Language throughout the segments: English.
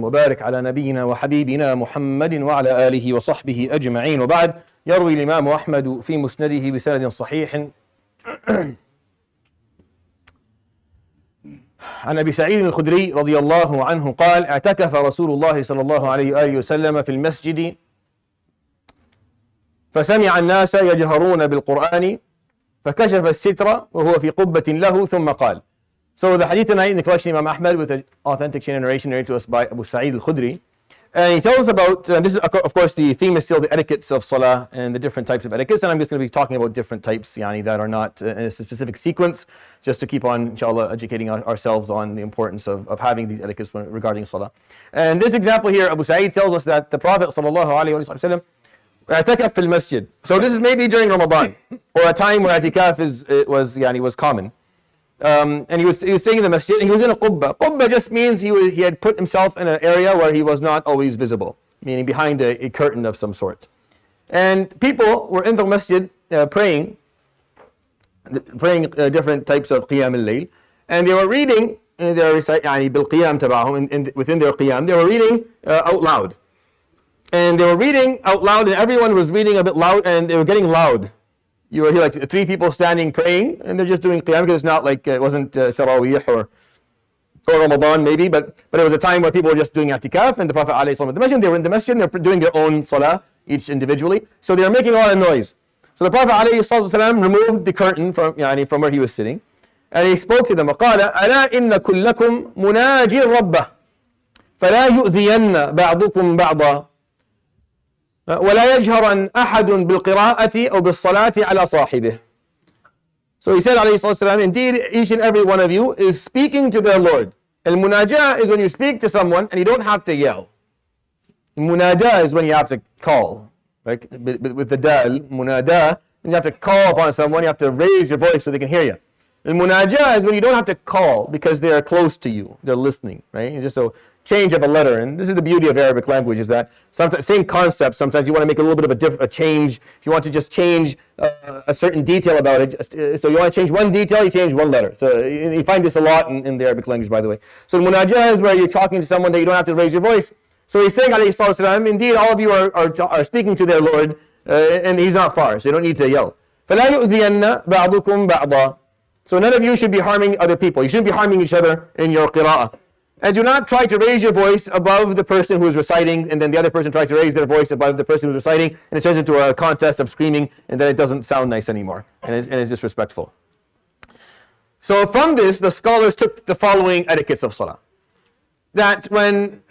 وبارك على نبينا وحبيبنا محمد وعلى آله وصحبه أجمعين. وبعد، يروي الإمام أحمد في مسنده بسند صحيح عن أبي سعيد الخدري رضي الله عنه قال: اعتكف رسول الله صلى الله عليه وآله وسلم في المسجد فسمع الناس يجهرون بالقرآن فكشف الستر وهو في قبة له ثم قال. So the hadith tonight in the collection of Imam Ahmad with an authentic chain of narration narrated to us by Abu Sa'id al-Khudri. And he tells us about, this is of course the theme is still the etiquettes of Salah and the different types of etiquettes, and I'm just going to be talking about different types that are not in a specific sequence, just to keep on, inshallah, educating ourselves on the importance of having these etiquettes regarding Salah. And this example here, Abu Sa'id tells us that the Prophet sallallahu alaihi wasallam اعتكف في المسجد. So this is maybe during Ramadan or a time where اعتكاف was common. And he was staying in the masjid, and he was in a qubba. Qubba just means he had put himself in an area where he was not always visible, meaning behind a curtain of some sort. And people were in the masjid praying different types of qiyam al-layl, and they were reading their بالقيام تبعهم, within their qiyam, they were reading out loud. And they were reading out loud, and everyone was reading a bit loud, and they were getting loud. You will hear like three people standing praying, and they're just doing qiyam, because it's not like, it wasn't Taraweeh or Ramadan maybe, but it was a time where people were just doing i'tikaf, and the Prophet ﷺ, they were in the masjid, and they're doing their own salah, each individually. So they were making a lot of noise. So the Prophet ﷺ removed the curtain from where he was sitting, and he spoke to them. وقال: ألا إن كلكم مناجي ربه فلا يؤذين بعضكم بعضا ولا يجهرن أحد بالقراءة أو بالصلاة على صاحبه. So he said, عليه الصلاة والسلام, indeed each and every one of you is speaking to their Lord. Al-munajah is when you speak to someone and you don't have to yell. Munajah is when you have to call, like with the dal, munada, and you have to call upon someone, you have to raise your voice so they can hear you. Al-munajah is when you don't have to call because they are close to you, they're listening, right? It's just a change of a letter, and this is the beauty of Arabic language, is that sometimes same concept. Sometimes you want to make a little bit of a change. If you want to just change a certain detail about it, so you want to change one detail, you change one letter. So you find this a lot in the Arabic language, by the way. So munajah is where you're talking to someone that you don't have to raise your voice. So he's saying, alayhi salatu wasalam, indeed all of you are speaking to their Lord, and he's not far, so you don't need to yell. فَلَا يُؤْذِيَنَّ بَعْضُكُمْ بَعْضًا. So none of you should be harming other people. You shouldn't be harming each other in your qira'ah. And do not try to raise your voice above the person who is reciting, and then the other person tries to raise their voice above the person who's reciting, and it turns into a contest of screaming, and then it doesn't sound nice anymore, and it's disrespectful. So from this, the scholars took the following etiquettes of Salah. That when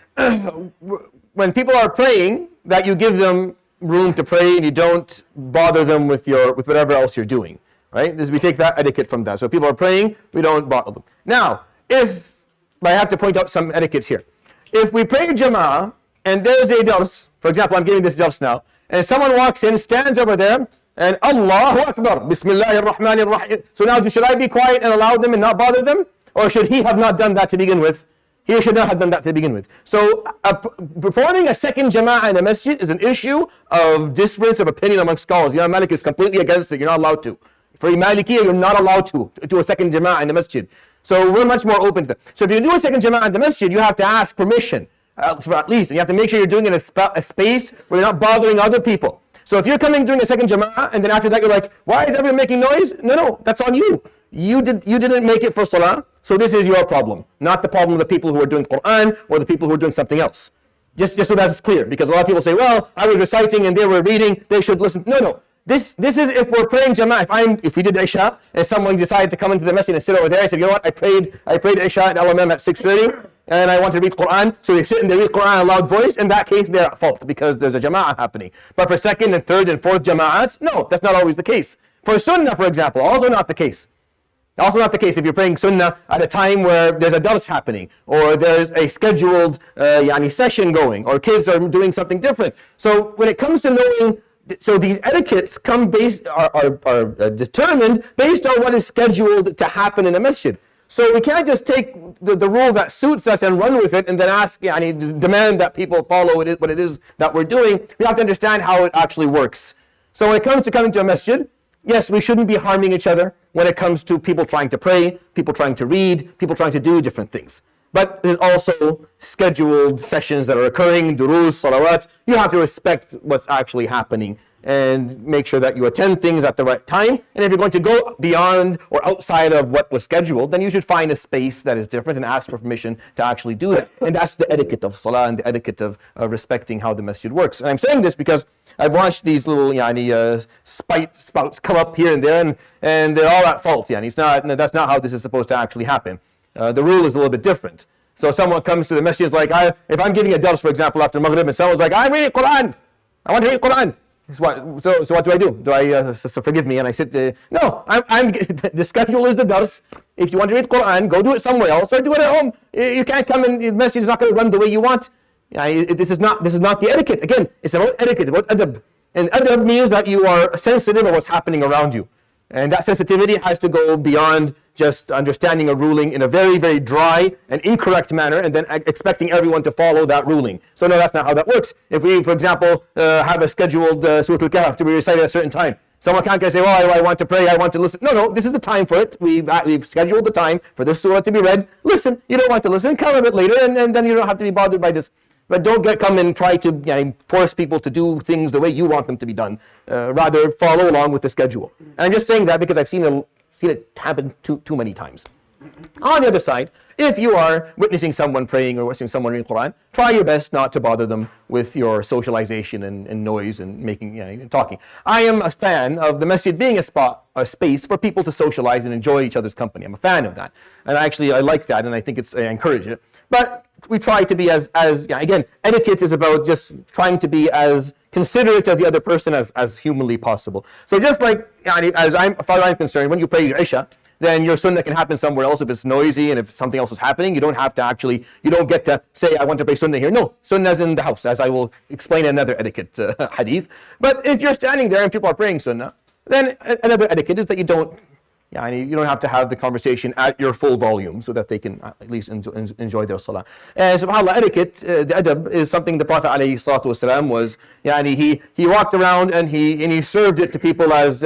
people are praying, that you give them room to pray, and you don't bother them with whatever else you're doing. Right? We take that etiquette from that. So people are praying, we don't bother them. Now, I have to point out some etiquettes here. If we pray Jama'ah, and there's a dars, for example, I'm giving this dars now, and someone walks in, stands over there, and Allahu Akbar, Bismillahir Rahmanir Rahim. So now, should I be quiet and allow them and not bother them? Or should he have not done that to begin with? He should not have done that to begin with. So performing a second Jama'ah in a masjid is an issue of difference of opinion among scholars. Imam Malik is completely against it, you're not allowed to. For Malikiya, you're not allowed to do a second Jama'ah in the masjid. So we're much more open to that. So if you do a second Jama'ah in the masjid, you have to ask permission, for at least. And you have to make sure you're doing it in a space where you're not bothering other people. So if you're coming doing a second Jama'ah, and then after that you're like, why is everyone making noise? No, that's on you. You didn't make it for Salah, so this is your problem. Not the problem of the people who are doing Quran or the people who are doing something else. Just so that's clear. Because a lot of people say, well, I was reciting and they were reading, they should listen. No. This is if we're praying Jama'ah. If we did Isha and someone decided to come into the masjid and sit over there and said, you know what, I prayed Isha at LMM at 6:30 and I want to read Quran, so they sit and they read Quran in a loud voice. In that case, they're at fault because there's a Jama'ah happening. But for second and third and fourth Jama'ats, no, that's not always the case. For Sunnah, for example, also not the case. Also not the case if you're praying Sunnah at a time where there's a dars happening, or there's a scheduled session going, or kids are doing something different. So when it comes to knowing, so these etiquettes are determined based on what is scheduled to happen in a masjid. So we can't just take the rule that suits us and run with it and then ask, demand that people follow what it is that we're doing. We have to understand how it actually works. So when it comes to coming to a masjid, yes, we shouldn't be harming each other when it comes to people trying to pray, people trying to read, people trying to do different things. But there's also scheduled sessions that are occurring, durus, salawat. You have to respect what's actually happening and make sure that you attend things at the right time. And if you're going to go beyond or outside of what was scheduled, then you should find a space that is different and ask for permission to actually do that. And that's the etiquette of Salah and the etiquette of respecting how the masjid works. And I'm saying this because I've watched these little spouts come up here and there, and they're all at fault. That's not how this is supposed to actually happen. The rule is a little bit different. So someone comes to the masjid, like, if I'm giving a dars, for example, after Maghrib, and someone's like, I'm reading Quran, I want to read Quran. So what do I do? Do I, so forgive me, and I sit, no, the schedule is the dars. If you want to read Quran, go do it somewhere else, or do it at home. You can't come in, the masjid is not going to run the way you want. This is not the etiquette. Again, it's about etiquette, about adab. And adab means that you are sensitive of what's happening around you. And that sensitivity has to go beyond just understanding a ruling in a very, very dry and incorrect manner and then expecting everyone to follow that ruling. So no, that's not how that works. If we, for example, have a scheduled Surah Al-Kahf to be recited at a certain time, someone can't say, well, I want to pray, I want to listen. No, this is the time for it. We've scheduled the time for this surah to be read. Listen. You don't want to listen, come a bit later, and then you don't have to be bothered by this. But don't come and try to force people to do things the way you want them to be done. Rather, follow along with the schedule. And I'm just saying that because I've seen it happen too many times. On the other side, if you are witnessing someone praying or witnessing someone reading Quran, try your best not to bother them with your socialization and noise and making talking. I am a fan of the masjid being a space for people to socialize and enjoy each other's company. I'm a fan of that, and actually I like that, and I think I encourage it. But we try to be as again, etiquette is about just trying to be as considerate of the other person as humanly possible. So just like as far as I'm concerned, when you pray your Isha, then your sunnah can happen somewhere else if it's noisy and if something else is happening. You don't get to say, I want to pray sunnah here. No, sunnah is in the house, as I will explain in another etiquette hadith. But if you're standing there and people are praying sunnah, then another etiquette is that you don't have to have the conversation at your full volume so that they can at least enjoy their salah. And subhanAllah, etiquette, the adab, is something the Prophet ﷺ was, he walked around and he served it to people as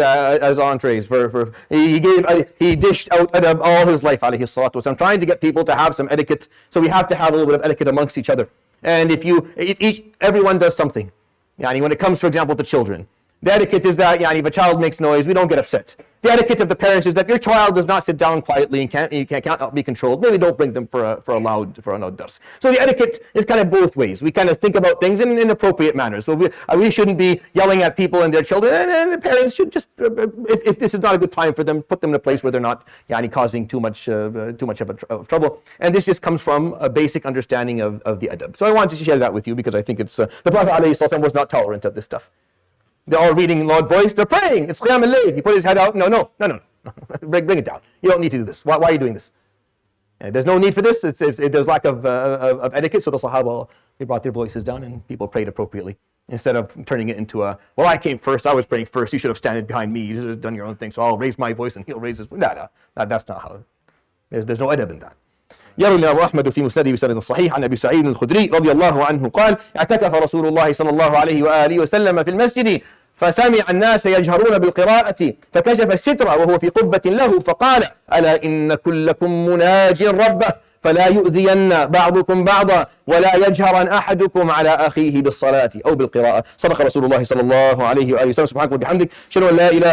entrees. He dished out adab all his life, ﷺ, trying to get people to have some etiquette. So we have to have a little bit of etiquette amongst each other. And everyone does something. When it comes, for example, to children, the etiquette is that if a child makes noise, we don't get upset. The etiquette of the parents is that your child does not sit down quietly and can't be controlled. Maybe don't bring them for a loud dars. So the etiquette is kind of both ways. We kind of think about things in appropriate manners. So we shouldn't be yelling at people and their children, and the parents should just, if this is not a good time for them, put them in a place where they're not causing too much of trouble. And this just comes from a basic understanding of the adab. So I wanted to share that with you because I think it's the Prophet ﷺ was not tolerant of this stuff. They're all reading in loud voice. They're praying. It's Qiyam al-Layl. He put his head out. No. Bring it down. You don't need to do this. Why are you doing this? There's no need for this. There's lack of etiquette. So the Sahaba, they brought their voices down and people prayed appropriately. Instead of turning it into I came first. I was praying first. You should have standed behind me. You should have done your own thing. So I'll raise my voice and he'll raise his voice. No. That's not how. There's no adab in that. يروي أحمد في مسنده بسند صحيح عن أبي سعيد الخدري رضي الله عنه قال اعتكف رسول الله صلى الله عليه وآله وسلم في المسجد فسمع الناس يجهرون بالقراءة فكشف الستر وهو في قبة له فقال ألا إن كلكم مناج ربه فلا يؤذين بعضكم بعضا ولا يجهرن أحدكم على أخيه بالصلاة أو بالقراءة. صدق رسول الله صلى الله عليه وآله وسلم. سبحانك وبحمدك أشهد أن لا إله